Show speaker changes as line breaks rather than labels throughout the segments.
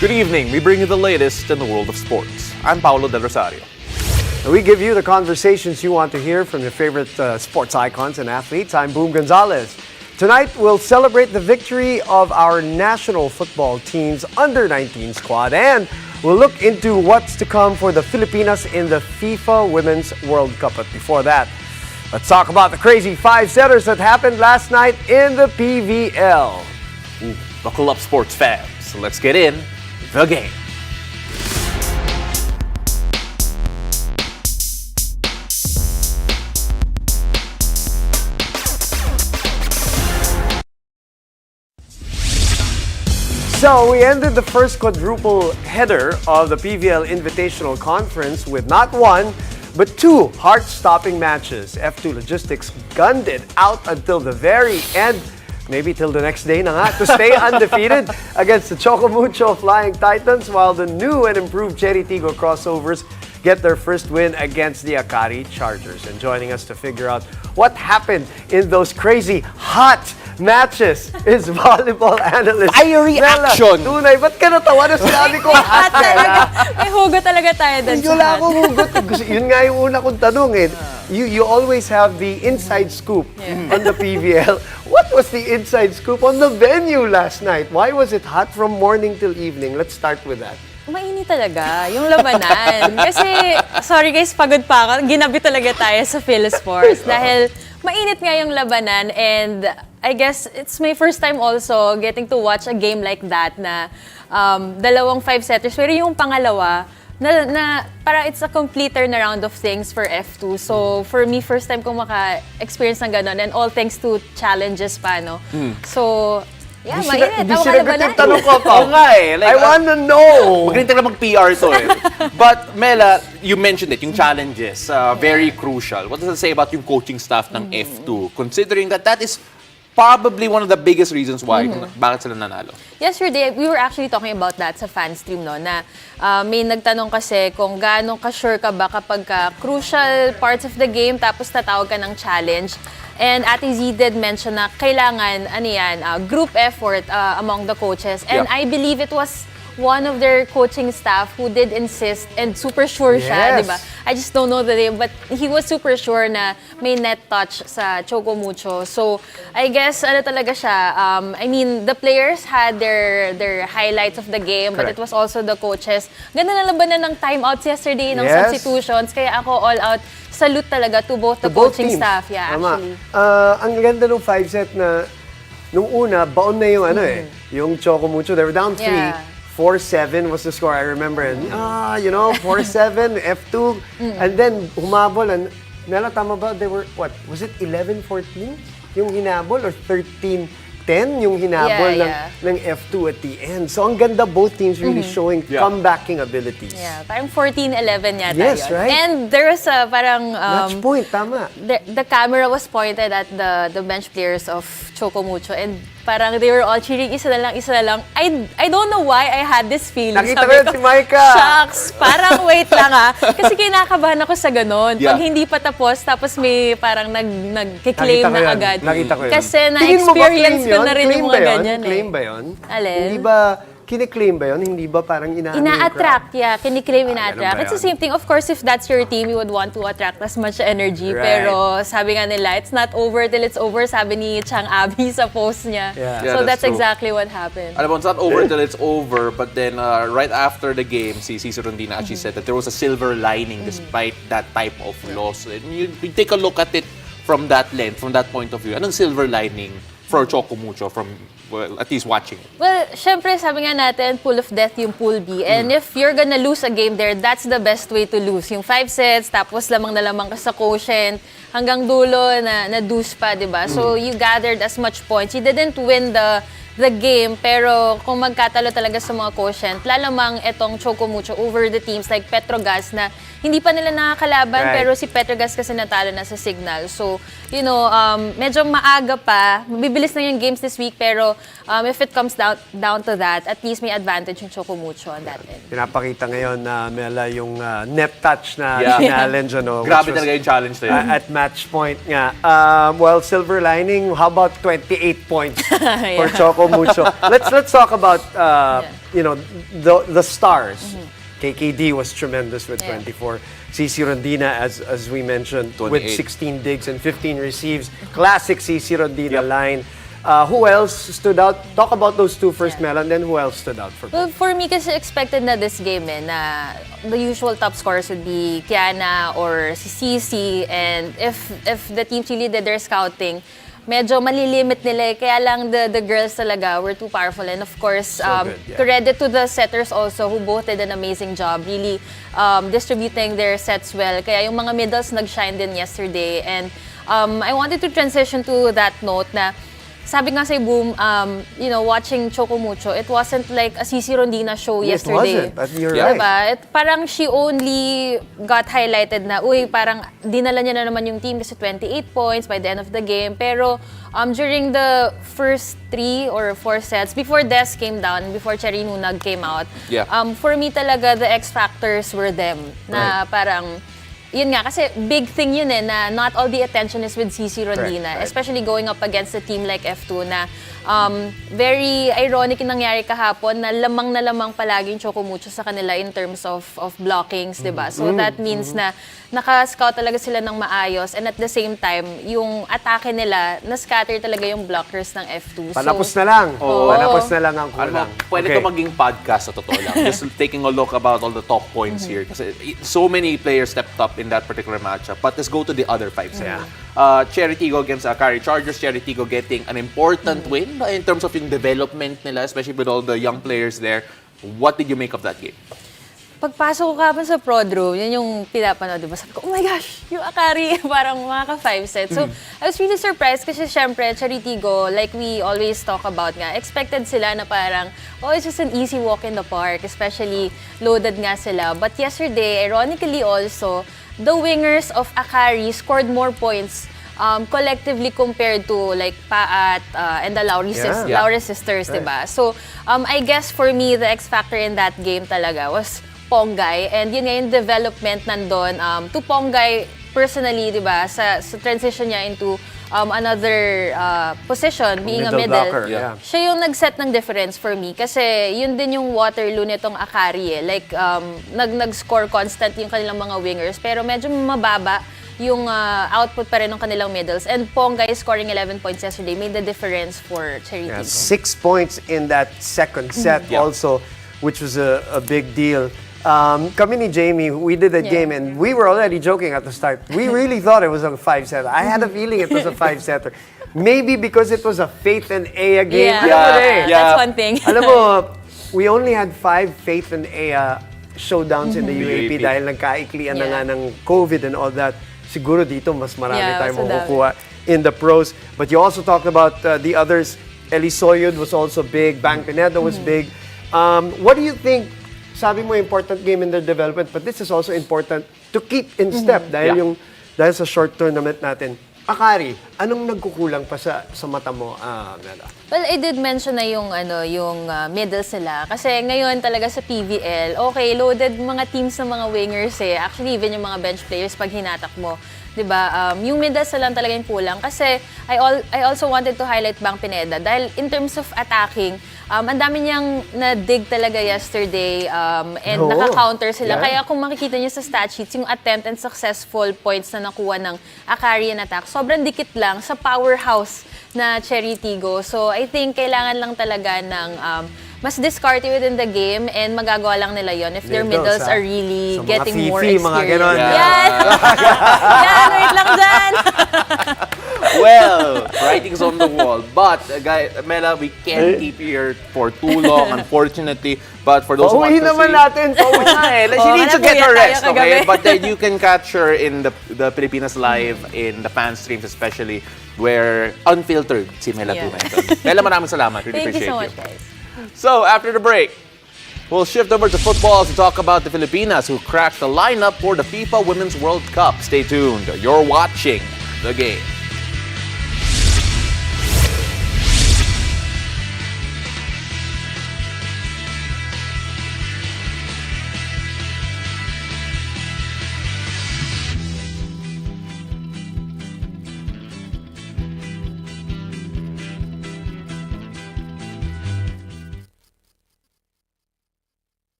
Good evening. We bring you the latest in the world of sports. I'm Paolo Del Rosario.
We give you the conversations you want to hear from your favorite sports icons and athletes. I'm Boom Gonzalez. Tonight, we'll celebrate the victory of our national football team's under-19 squad, and we'll look into what's to come for the Filipinas in the FIFA Women's World Cup. But before that, let's talk about the crazy five-setters that happened last night in the PVL.
Buckle up, sports fans. Let's get in the game.
So we ended the first quadruple header of the PVL Invitational Conference with not one, but two heart-stopping matches. F2 Logistics gunned it out until the very end, maybe till the next day na nga, to stay undefeated against the Choco Mucho Flying Titans, while the new and improved Cherry Tigo Crossovers get their first win against the Akari Chargers. And joining us to figure out what happened in those crazy hot matches is volleyball analyst
Fiery
Mela
action!
Tunay, ba't ka natawa na sinabi ko hot
May hugot talaga tayo dun
Hindi
sa
wala
hot.
akong hugot. Yun nga yung una kong tanong eh. You always have the inside scoop on the PVL. What was the inside scoop on the venue last night? Why was it hot from morning till evening? Let's start with that.
Mainit talaga, yung labanan. Kasi, sorry guys, pagod pa ako. Ginabi talaga tayo sa Philsports dahil mainit nga yung labanan, and I guess it's my first time also getting to watch a game like that na dalawang five-setters. Pero yung pangalawa, na para it's a complete turnaround of things for F2. So, for me, first time kong maka-experience ng ganon, and all thanks to challenges pa, no? So, yeah, mainit.
Di sinagot yung tanong ko pa.
Oo nga eh.
I wanna know!
Magaling talaga mag-PR to eh. But Mela, you mentioned it, yung challenges, very crucial. What does it say about yung coaching staff ng F2? Considering that is probably one of the biggest reasons why bakit sila nanalo.
Yesterday, we were actually talking about that sa fan stream, no, na may nagtanong kasi kung gaano ka-sure ka ba kapag crucial parts of the game tapos tatawag ka ng challenge. And Ate Z did mention na kailangan, group effort among the coaches. And I believe it was one of their coaching staff who did insist, and super sure siya, di ba? I just don't know the name, but he was super sure na may net touch sa Choco Mucho. So, I guess, talaga siya, I mean, the players had their highlights of the game, but it was also the coaches. Ganda na labanan ng timeouts yesterday, ng substitutions, kaya ako all out. Salute talaga to both the coaching staff. Yeah, actually.
Ang ganda nung 5-set na, nung una, baon na yung yung Choco Mucho. They were down 3. 4-7 was the score, I remember. And, 4-7, F2. And then, humabol. And, Mela, tama ba? They were, what? Was it 11-14? Yung hinabol? Or 13-10? Yung hinabol ng F2 at the end. So, ang ganda, both teams really showing comebacking abilities.
Yeah, parang 14-11 yata
Yes,
yun.
right?
And there was a parang...
match point, tama.
The camera was pointed at the bench players of Choco Mucho, and parang they were all cheering, isa na lang. I don't know why I had this feeling.
Nakita ko yun si Micah.
Shucks, parang wait lang Kasi kinakabahan ako sa ganun. Pag hindi pa tapos may parang nag-claim na agad.
Nakita ko yun.
Kasi na-experience ko na rin yung mga ganyan.
Claim ba yun?
Alin?
Hindi ba, kine-claim ba yun? Hindi ba parang
ina-attract, kini-claim, ina-attract.
ganun ba
It's the
yun?
same thing. Of course, if that's your team, you would want to attract as much energy.
Right.
Pero sabi nga nila, it's not over till it's over, sabi ni Chang Abi sa post niya. So
that's
that's
true.
exactly what happened.
Alam mo, it's not over till it's over, but then right after the game, si Rondina actually said that there was a silver lining despite that type of loss. And you take a look at it from that lens, from that point of view. Anong silver lining for Choco Mucho from, well, at least watching it?
Well, syempre, sabi nga natin, pool of death yung pool B. And if you're gonna lose a game there, that's the best way to lose. Yung 5 sets, tapos lamang na lamang ka sa quotient, hanggang dulo na deuce pa, di ba? So, you gathered as much points. You didn't win the game, pero kung magkatalo talaga sa mga quotient, lalamang etong Choco Mucho over the teams like Petrogas na hindi pa nila nakakalaban, pero si Petrogas kasi natalo na sa Signal. So, you know, medyo maaga pa. Bibilis na yung games this week, pero if it comes down to that, at least may advantage yung Choco Mucho on that end.
Pinapakita ngayon na Mela yung net touch na challenge. Ano,
Grabe talaga yung challenge na yun.
At match point nga. Well, silver lining, how about 28 points for Choco Mucho. Let's talk about the stars. KKD was tremendous with 24. CC Rondina, as we mentioned, with
28.
16 digs and 15 receives. Classic CC Rondina line. Who else stood out? Talk about those two first, Mel, and then who else stood out for
Well, for me kasi expected na this game na the usual top scorers would be Kiana or si Cici, and if the team really did their scouting, medyo malilimit nila kaya lang the girls talaga were too powerful, and of course credit to the setters also who both did an amazing job really distributing their sets well, kaya yung mga middles nag-shine din yesterday. And I wanted to transition to that note na sabi nga sa Boom, watching Choco Mucho, it wasn't like a CC Rondina show yesterday.
It wasn't, you're right.
Diba? Parang she only got highlighted na, parang dinala niya na naman yung team kasi 28 points by the end of the game. Pero during the first 3 or 4 sets, before Des came down, before Cherry Nunag came out, for me talaga, the X factors were them. Na parang, yun nga, kasi big thing yun na not all the attention is with CC Rondina, especially going up against a team like F2 na very ironic yung nangyari kahapon na lamang palagi yung Choco Mucho sa kanila in terms of blockings, diba? So that means na naka-scout talaga sila ng maayos, and at the same time, yung atake nila, na-scatter talaga yung blockers ng F2.
Panapos na lang. Panapos na lang ang kulang.
Pwede to maging podcast sa totoo lang. Just taking a look about all the top points here. Kasi so many players stepped up in that particular matchup. But let's go to the other 5 sets. Cherry Tigo against Akari Chargers. Cherry Tigo getting an important win in terms of yung development nila, especially with all the young players there. What did you make of that game?
Pagpasok ko kapon sa Prodro, yun yung pinapanood, diba? Sabi ko, oh my gosh, yung Akari, parang mga 5 sets. So, I was really surprised kasi syempre, Charitigo, like we always talk about nga, expected sila na parang, it's just an easy walk in the park, especially loaded nga sila. But yesterday, ironically also, the wingers of Akari scored more points collectively compared to like Paat and the Lauri sisters, diba? So, I guess for me, the X factor in that game talaga was Ponggay, and yun nga yung development nandun to Ponggay personally, diba, sa transition niya into another position, being a middle.
Blocker,
Siya yung nag-set ng difference for me kasi yun din yung Waterloo nitong Akari like nag-score constant yung kanilang mga wingers pero medyo mababa yung output pa rin ng kanilang middles, and Ponggay scoring 11 points yesterday made the difference for Cherry Tigo.
6 points in that second set also, which was a big deal. Kami ni Jamie, we did that game and we were already joking at the start. We really thought it was a 5-setter. I had a feeling it was a 5-setter. Maybe because it was a Faith and Aya game.
That's one thing.
Alam mo, we only had 5 Faith and Aya showdowns in the UAP dahil nagkaiklian na nga ng COVID and all that. Siguro dito mas marami tayong makukuha in the pros. But you also talked about the others. Elisoyod was also big. Bang Pineda was big. What do you think? Sabi mo, important game in their development, but this is also important to keep in step dahil sa short tournament natin. Akari, anong nagkukulang pa sa mata mo, Mela?
Well, I did mention na yung middles nila kasi ngayon talaga sa PVL, okay, loaded mga teams ng mga wingers Actually, even yung mga bench players pag hinatak mo, 'di ba? Yung middles na lang talaga yung kulang kasi I also wanted to highlight Bang Pineda dahil in terms of attacking, ang dami niyang na-dig talaga yesterday and naka-counter sila. Kaya kung makikita niyo sa stat sheets, yung attempt and successful points na nakuha ng Akari in attack, sobrang dikit lang sa powerhouse na Cherry Tigo. So I think kailangan lang talaga ng mas discarded within the game and magagawa lang nila yon if their middles are really getting more experience.
Mga ganon.
Yan! Wait lang dyan!
Well, writing's on the wall. But, Mela, we can't keep you here for too long, unfortunately. But for those who want to
naman
see...
natin.
She needs to get her rest, okay? But then you can catch her in the Filipinas Live, in the fan streams especially, where unfiltered si Mela mentioned. Mela, maraming salamat. Really
Thank you
appreciate
so much, guys.
So, after the break, we'll shift over to football to talk about the Filipinas who cracked the lineup for the FIFA Women's World Cup. Stay tuned. You're watching the game.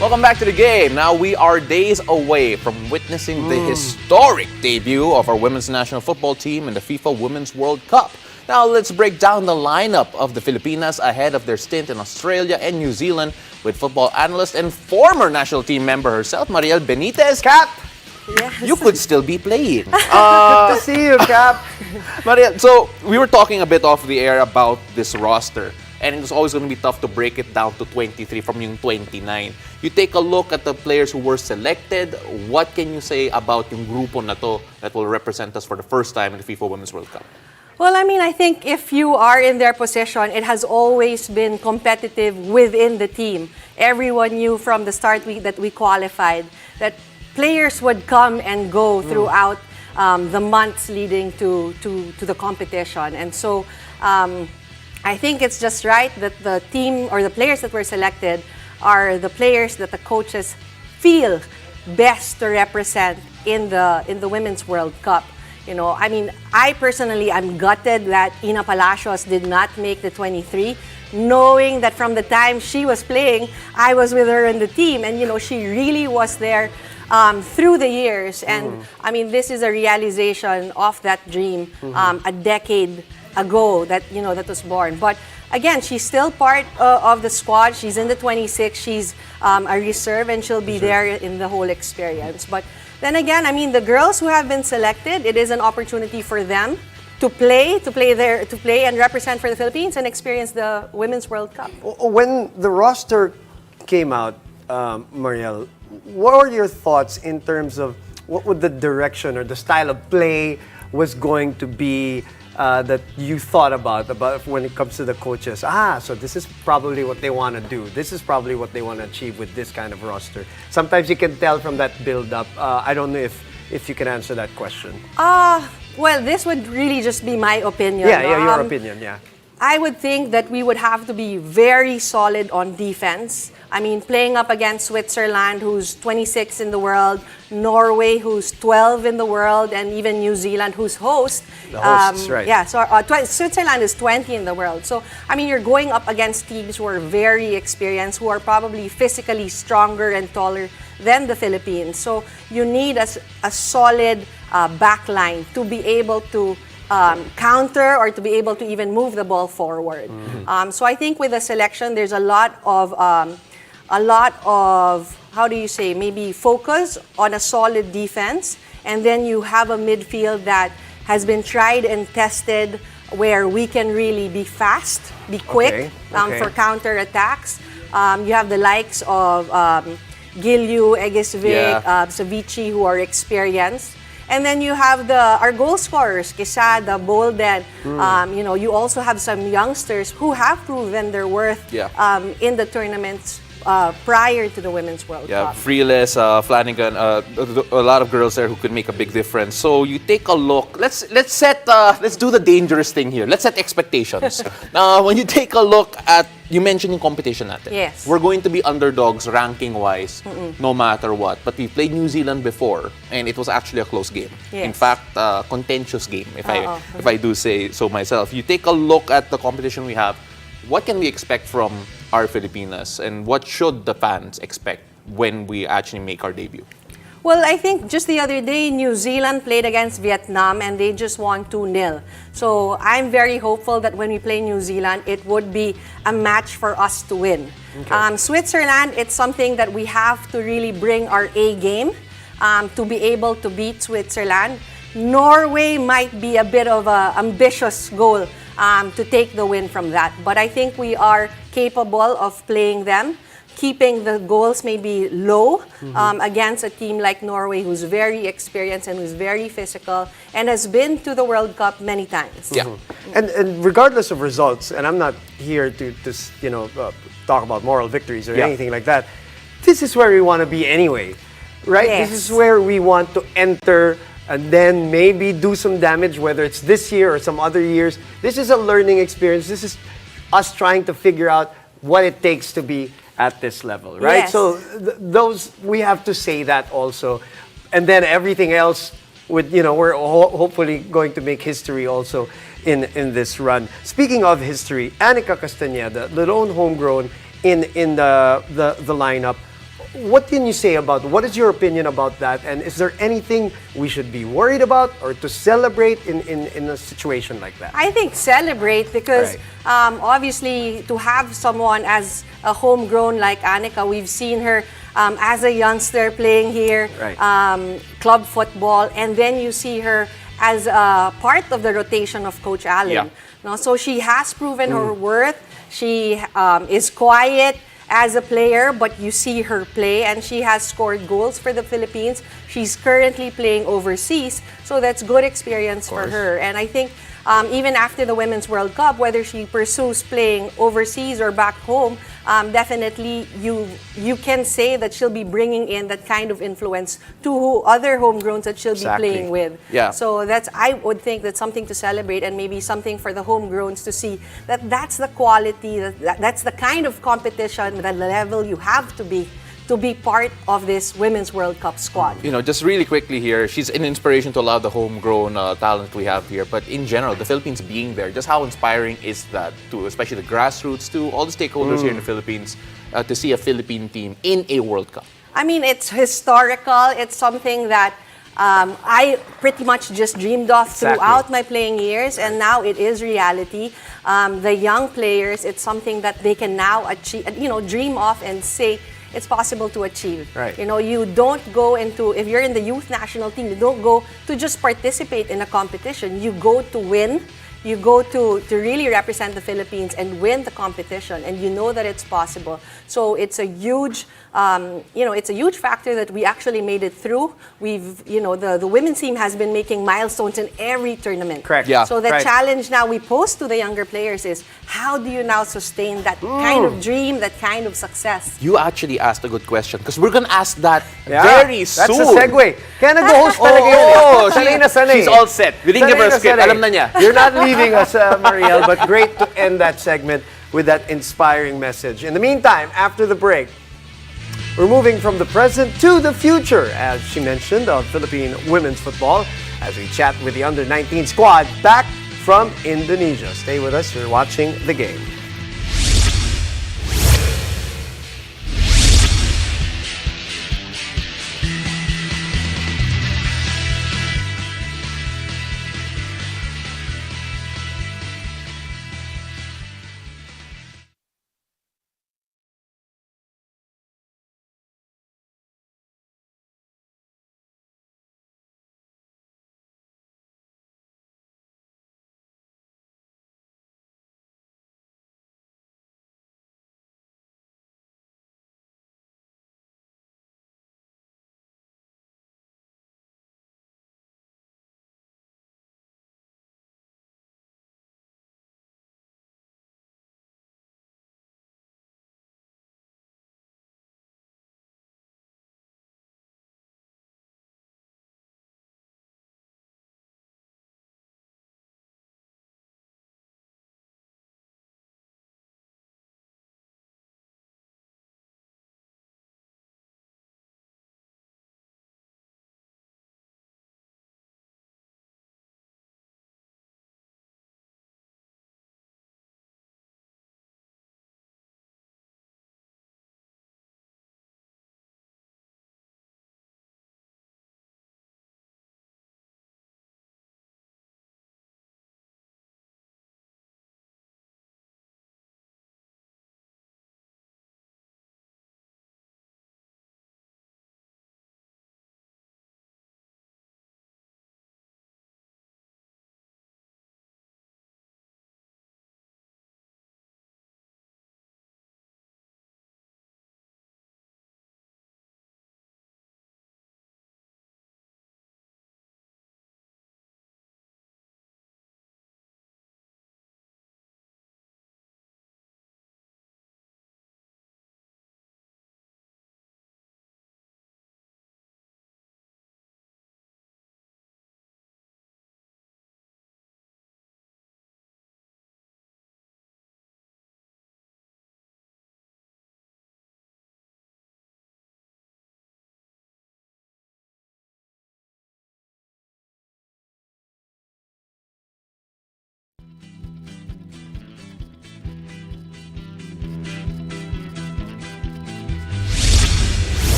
Welcome back to the game. Now we are days away from witnessing the historic debut of our women's national football team in the FIFA Women's World Cup. Now let's break down the lineup of the Filipinas ahead of their stint in Australia and New Zealand with football analyst and former national team member herself, Mariel Benitez. Cap,
Yes.
you could still be playing.
Good to see you, Cap.
Mariel, so we were talking a bit off the air about this roster. And it's always going to be tough to break it down to 23 from yung 29. You take a look at the players who were selected. What can you say about yung grupo na to that will represent us for the first time in the FIFA Women's World Cup?
Well, I mean, I think if you are in their position, it has always been competitive within the team. Everyone knew from the start that we qualified that players would come and go throughout the months leading to the competition. And so I think it's just right that the team or the players that were selected are the players that the coaches feel best to represent in the Women's World Cup. You know, I mean, I personally am gutted that Ina Palacios did not make the 23, knowing that from the time she was playing, I was with her in the team, and you know, she really was there through the years. And I mean, this is a realization of that dream a decade ago that that was born. But again, she's still part of the squad. She's in the 26. She's a reserve, and she'll be there in the whole experience. But then again, I mean, the girls who have been selected, it is an opportunity for them to play and represent for the Philippines and experience the Women's World Cup.
When the roster came out, Mariel, what were your thoughts in terms of what would the direction or the style of play was going to be that you thought about when it comes to the coaches? So this is probably what they want to do. This is probably what they want to achieve with this kind of roster. Sometimes you can tell from that build-up. I don't know if you can answer that question.
Well, this would really just be my opinion.
Yeah, your opinion, yeah.
I would think that we would have to be very solid on defense. I mean, playing up against Switzerland, who's 26 in the world, Norway, who's 12 in the world, and even New Zealand, who's host.
The hosts, right.
Yeah, so Switzerland is 20 in the world. So, I mean, you're going up against teams who are very experienced, who are probably physically stronger and taller than the Philippines. So, you need a solid backline to be able to counter or to be able to even move the ball forward. So I think with the selection, there's a lot of how do you say, maybe focus on a solid defense, and then you have a midfield that has been tried and tested where we can really be fast, be quick for counter attacks. You have the likes of Gilyu, Egesvic, Savici, who are experienced. And then you have our goal scorers, Quesada, Bolden. You also have some youngsters who have proven their worth in the tournaments prior to the Women's World Cup.
Freeless, Flanagan, a lot of girls there who could make a big difference. So you take a look. Let's do the dangerous thing here. Let's set expectations. Now, when you take a look at, you mentioned yung competition natin.
Yes.
We're going to be underdogs ranking-wise, no matter what. But we played New Zealand before, and it was actually a close game.
Yes.
In fact, contentious game, if I do say so myself. You take a look at the competition we have. What can we expect from our Filipinas, and what should the fans expect when we actually make our debut?
Well, I think just the other day, New Zealand played against Vietnam and they just won 2-0. So I'm very hopeful that when we play New Zealand, it would be a match for us to win. Switzerland, it's something that we have to really bring our A game to be able to beat Switzerland. Norway might be a bit of an ambitious goal to take the win from that. But I think we are capable of playing them, keeping the goals maybe low against a team like Norway, who's very experienced and who's very physical and has been to the World Cup many times.
Yeah.
And regardless of results, and I'm not here to talk about moral victories or anything like that, this is where we want to be anyway, right?
Yes.
This is where we want to enter and then maybe do some damage, whether it's this year or some other years. This is a learning experience. This is us trying to figure out what it takes to be at this level, right?
Yes.
So those, we have to say that also. And then everything else, we're hopefully going to make history also in this run. Speaking of history, Anika Castañeda, the lone homegrown in the lineup, what can you say about, what is your opinion about that? And is there anything we should be worried about or to celebrate in a situation like that?
I think celebrate because obviously to have someone as a homegrown like Annika, we've seen her as a youngster playing here, club football, and then you see her as a part of the rotation of Coach Allen.
Yeah.
No, so she has proven her worth. She is quiet as a player, but you see her play, and she has scored goals for the Philippines. She's currently playing overseas, so that's good experience for her. And I think even after the Women's World Cup, whether she pursues playing overseas or back home, definitely you can say that she'll be bringing in that kind of influence to other homegrowns that she'll be playing with.
Yeah.
So I would think that's something to celebrate, and maybe something for the homegrowns to see that that's the quality, that's the kind of competition, the level you have to be part of this Women's World Cup squad.
You know, just really quickly here, she's an inspiration to a lot of the homegrown talent we have here. But in general, the Philippines being there, just how inspiring is that to, especially the grassroots, to all the stakeholders here in the Philippines, to see a Philippine team in a World Cup?
I mean, it's historical. It's something that I pretty much just dreamed of throughout my playing years, and now it is reality. The young players, it's something that they can now achieve, dream of and say, it's possible to achieve.
Right.
You know, you don't go into, if you're in the youth national team, you don't go to just participate in a competition. You go to win. You go to really represent the Philippines and win the competition, and you know that it's possible. So it's a huge, it's a huge factor that we actually made it through. We've, the women's team has been making milestones in every tournament.
Correct.
Yeah.
So the challenge now we pose to the younger players is, how do you now sustain that kind of dream, that kind of success?
You actually asked a good question because we're gonna ask that very soon.
That's a segue. Kaya nag-host talaga yun.
Oh,
Sanay na sanay.
she's all set. We didn't give her a
Sanay na
script.
sanay.
Alam na niya.
You're not leaving us, Mariel, but great to end that segment with that inspiring message. In the meantime, after the break, we're moving from the present to the future, as she mentioned, of Philippine women's football, as we chat with the under-19 squad back from Indonesia. Stay with us. You're watching The Game.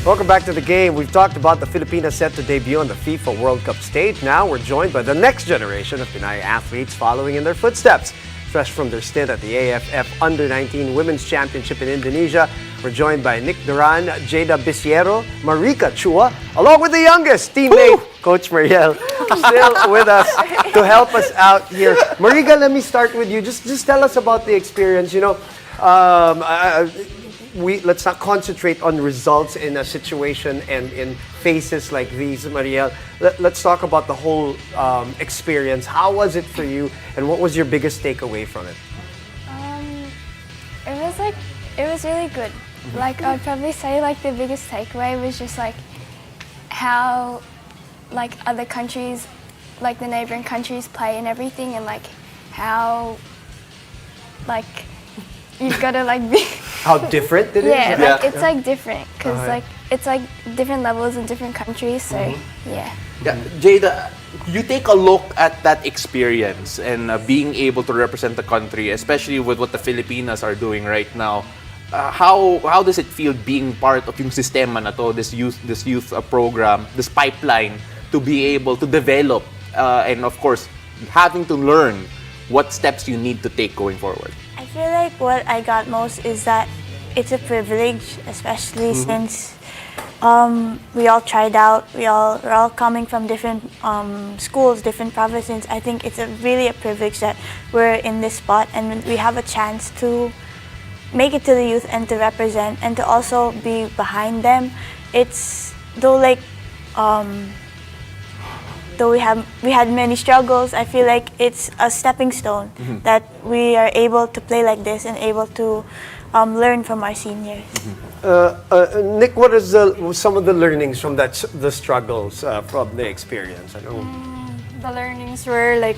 Welcome back to the game. We've talked about the Filipinas set to debut on the FIFA World Cup stage. Now we're joined by the next generation of Pinay athletes following in their footsteps. Fresh from their stint at the AFF Under-19 Women's Championship in Indonesia, we're joined by Nick Duran, Jada Bisiero, Marika Chua, along with the youngest teammate, Coach Mariel, still with us to help us out here. Marika, let me start with you. Just tell us about the experience. You know, let's not concentrate on results in a situation and in phases like these, Mariel. Let's talk about the whole experience. How was it for you, and what was your biggest takeaway from it?
It was really good. Like, I'd probably say like the biggest takeaway was just like how like other countries, like the neighboring countries play and everything, and like how like you've got to like be
How different it is?
yeah, like it's like different because like it's like different levels in different countries. So yeah.
Jada, you take a look at that experience and being able to represent the country, especially with what the Filipinas are doing right now. How does it feel being part of yung sistema na to, this youth program, this pipeline to be able to develop and of course having to learn what steps you need to take going forward?
I feel like what I got most is that it's a privilege, especially since we all tried out. We're all coming from different schools, different provinces. I think it's really a privilege that we're in this spot and we have a chance to make it to the youth and to represent and to also be behind them. It's though like though we had many struggles, I feel like it's a stepping stone that we are able to play like this and able to learn from our seniors.
Nick, what is some of the learnings from the struggles from the experience? I know.
The learnings were like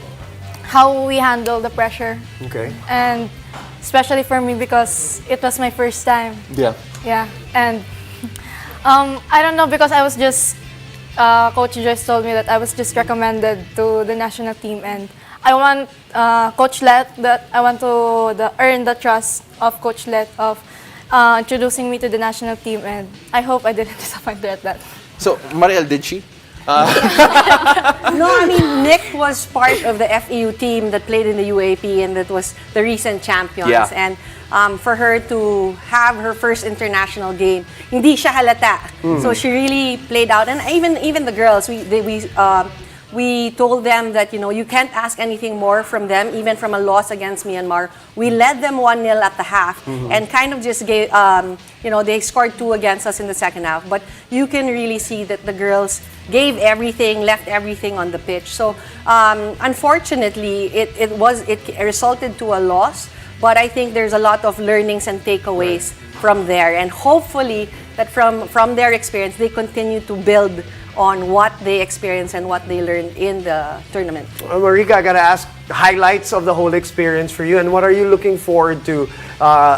how we handle the pressure.
Okay.
And especially for me because it was my first time.
Yeah.
Yeah. And I don't know, because I was just Coach Joyce told me that I was just recommended to the national team, and I want Coach Let that I want to earn the trust of Coach Let of introducing me to the national team, and I hope I didn't disappoint her at that.
So, Mariel, did she?
No, I mean, Nick was part of the FEU team that played in the UAP and that was the recent champions.
Yeah.
And for her to have her first international game, hindi siya halata. So she really played out. And even the girls, we told them that, you know, you can't ask anything more from them, even from a loss against Myanmar. We led them 1-0 at the half and kind of just gave, you know, they scored 2 against us in the second half. But you can really see that the girls gave everything, left everything on the pitch. So unfortunately, it resulted to a loss. But I think there's a lot of learnings and takeaways from there. And hopefully that from their experience, they continue to build on what they experienced and what they learned in the tournament.
Marika, I gotta ask highlights of the whole experience for you, and what are you looking forward to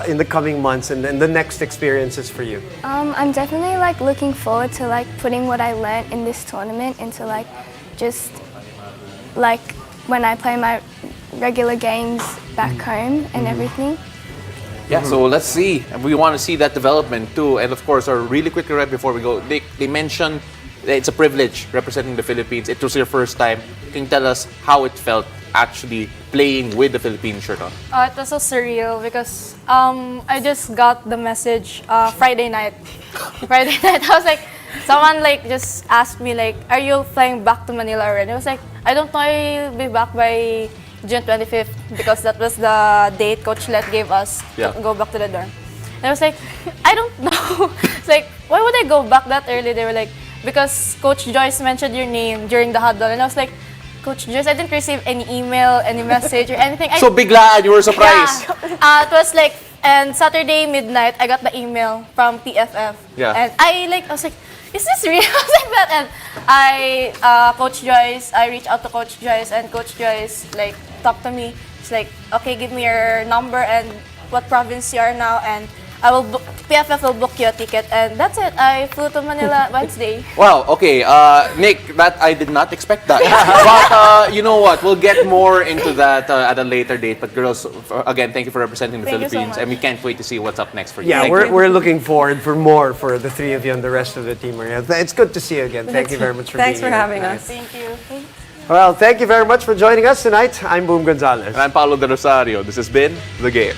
in the coming months and the next experiences for you?
I'm definitely like looking forward to like putting what I learned in this tournament into like just like when I play my regular games back home and everything.
Yeah, so let's see. And we want to see that development too. And of course, really quickly right before we go, they mentioned that it's a privilege representing the Philippines. It was your first time. Can you tell us how it felt actually playing with the Philippine shirt on?
It was so surreal because I just got the message Friday night. Friday night, I was like, someone like just asked me like, are you flying back to Manila already? I was like, I don't know, I'll be back by June 25th because that was the date Coach Let gave us to go back to the dorm. And I was like, I don't know. It's like, why would I go back that early? They were like, because Coach Joyce mentioned your name during the huddle. And I was like, Coach Joyce, I didn't receive any email, any message or anything.
So biglaan, you were surprised.
Yeah. It was like, and Saturday midnight, I got the email from TFF.
Yeah.
And I was like, is this real? I was like that. And Coach Joyce, I reached out to Coach Joyce, and Coach Joyce like talked to me. She's like, okay, give me your number and what province you are now, and PFF will book you a ticket, and that's it. I flew to Manila Wednesday.
Wow, okay. Nick, that I did not expect that. But you know what? We'll get more into that at a later date. But girls, again, thank you for representing the
Thank you so
Philippines.
much.
And we can't wait to see what's up next for you.
Yeah,
Thank
we're,
you.
we're looking forward for more for the three of you and the rest of the team, Maria. It's good to see you again. Thank you very much for
Thanks
being
for
here.
having us.
Thank you.
Well, thank you very much for joining us tonight. I'm Boom Gonzalez.
And I'm Paolo De Rosario. This has been The Game.